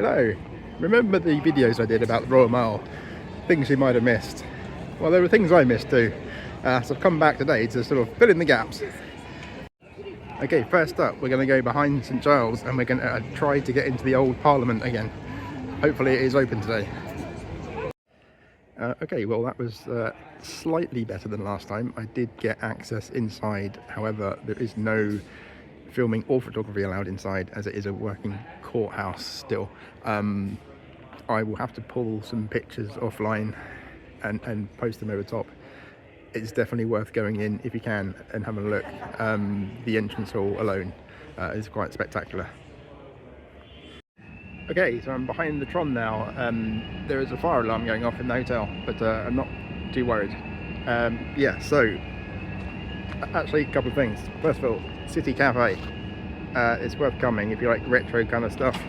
Hello. Remember the videos I did about the Royal Mile? Things you might have missed. Well, there were things I missed too. So I've come back today to sort of fill in the gaps. Okay, first up, we're going to go behind St Giles and we're going to try to get into the old Parliament again. Hopefully it is open today. Okay, well that was slightly better than last time. I did get access inside, however there is no filming or photography allowed inside as it is a working courthouse still. I will have to pull some pictures offline and post them over top. It's definitely worth going in if you can and having a look. The entrance hall alone is quite spectacular. Okay, so I'm behind the Tron now. There is a fire alarm going off in the hotel, but I'm not too worried. Yeah, so actually a couple of things. First of all, City Cafe. It's worth coming if you like retro kind of stuff.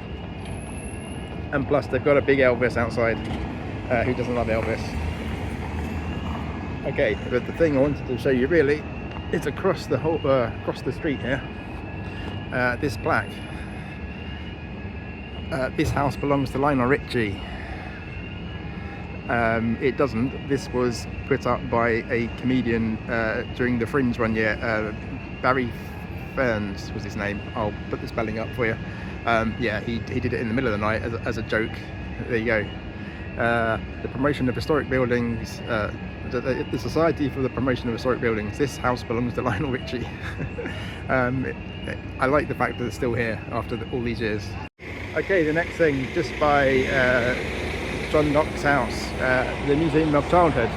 And plus they've got a big Elvis outside. Who doesn't love Elvis? Okay, but the thing I wanted to show you really is across the street here. This plaque. This house belongs to Lionel Richie. It doesn't. This was put up by a comedian during the Fringe one year. Barry Ferns was his name. I'll put the spelling up for you. Yeah, he did it in the middle of the night as a joke. There you go. The promotion of historic buildings. The Society for the Promotion of Historic Buildings. This house belongs to Lionel Richie. I like the fact that it's still here after all these years. Okay, the next thing, just by John Knox's house, the Museum of Childhood.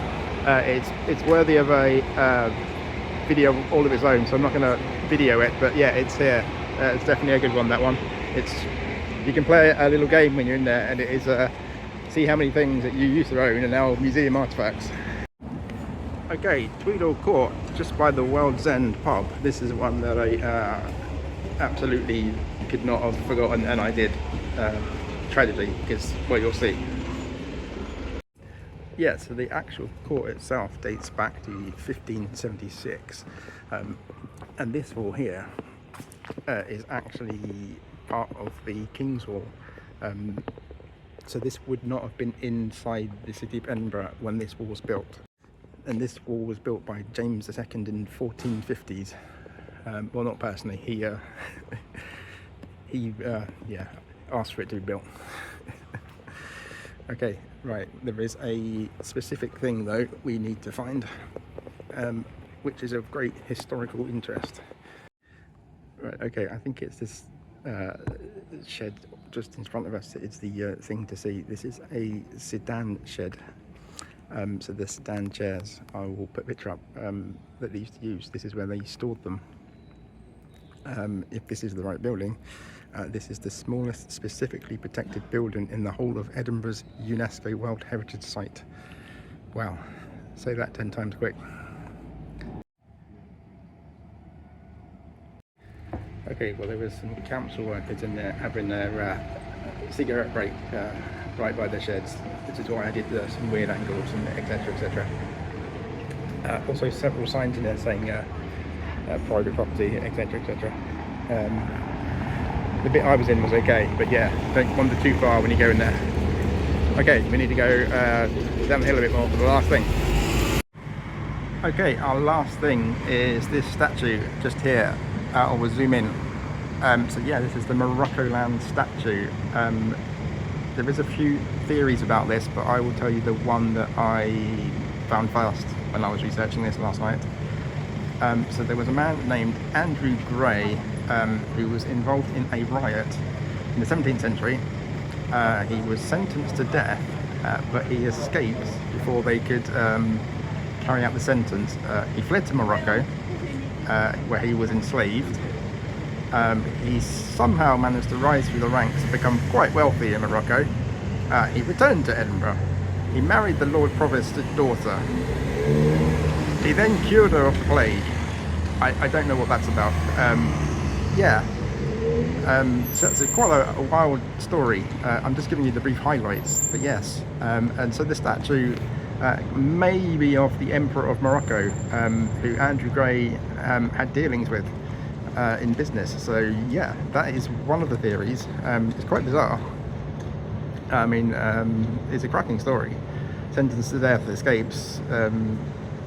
It's worthy of a video all of its own, so I'm not going to video it, but yeah, it's here. It's definitely a good one, that one. You can play a little game when you're in there, and it is see how many things that you used to own are now museum artifacts. Okay, Tweedle Court, just by the World's End pub. This is one that I absolutely could not have forgotten, and I did, tragically, because, well, you'll see. Yeah, so the actual court itself dates back to 1576, and this hall here is actually part of the King's Hall. So this would not have been inside the city of Edinburgh when this wall was built. And this wall was built by James II in 1450s. Well, not personally. He yeah, asked for it to be built. Okay, right. There is a specific thing though we need to find, which is of great historical interest. Right. Okay. I think it's this shed just in front of us. It's the thing to see. This is a sedan shed. So the sedan chairs, I will put a picture up, that they used to use. This is where they stored them. If this is the right building, this is the smallest specifically protected building in the whole of Edinburgh's UNESCO World Heritage Site. Wow, say that 10 times quick. Okay, well there was some council workers in there having their cigarette break right by their sheds, which is why I did some weird angles and etc, etc. Also several signs in there saying private property, etc, etc. The bit I was in was okay, but yeah, don't wander too far when you go in there. Okay, we need to go down the hill a bit more for the last thing. Okay, our last thing is this statue just here. I will zoom in. So yeah, this is the Morocco Land statue. There is a few theories about this, but I will tell you the one that I found first when I was researching this last night. So there was a man named Andrew Gray who was involved in a riot in the 17th century. He was sentenced to death, but he escaped before they could carry out the sentence. He fled to Morocco, where he was enslaved. He somehow managed to rise through the ranks and become quite wealthy in Morocco. He returned to Edinburgh. He married the Lord Provost's daughter. He then cured her of the plague. I don't know what that's about. Yeah. So it's quite a wild story. I'm just giving you the brief highlights, but yes. And so the statue may be of the Emperor of Morocco, who Andrew Gray had dealings with in business. So yeah, that is one of the theories. It's quite bizarre. I mean, it's a cracking story. Sentenced to death, escapes,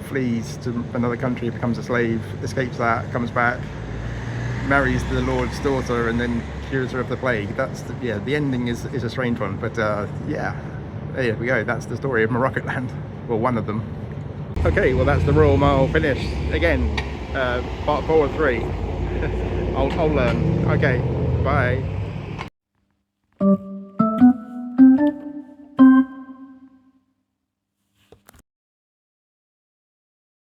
flees to another country, becomes a slave, escapes that, comes back, marries the Lord's daughter, and then cures her of the plague. That's the ending is a strange one, but yeah, there we go. That's the story of Morocco Land, well, one of them. Okay, well, that's the Royal Mile finished again. Part 4 of 3. I'll learn. Okay, bye.